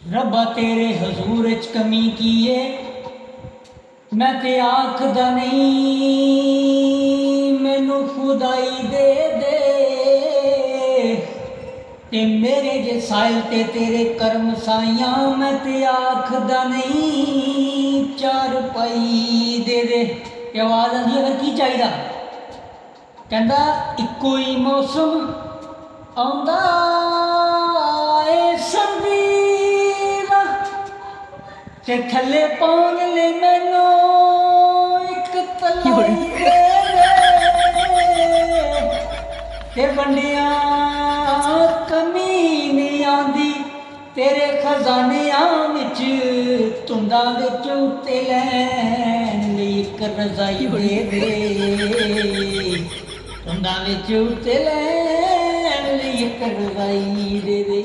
रब्बा तेरे हजूर च कमी की है, मैं ते आखदा नहीं मैनू खुदाई दे दे। ते मेरे जे साहिल ते तेरे करम साइयां, मैं ते आखदा नहीं चार पाई दे दे। आवाज़ आती है फिर की चाहिए, कहता इको ही मौसम आंदा ए सर्दी दा, ते थल्ले पाउण ले मैनू एक तलाई दे दे। ते वंडिया कमी नहीं आंदी तेरे खजानियां विच, धुंदा विच उत्ते लैन लई इक रजाई दे दे। धुंदा विच उत्ते लैन लई इक रजाई दे दे।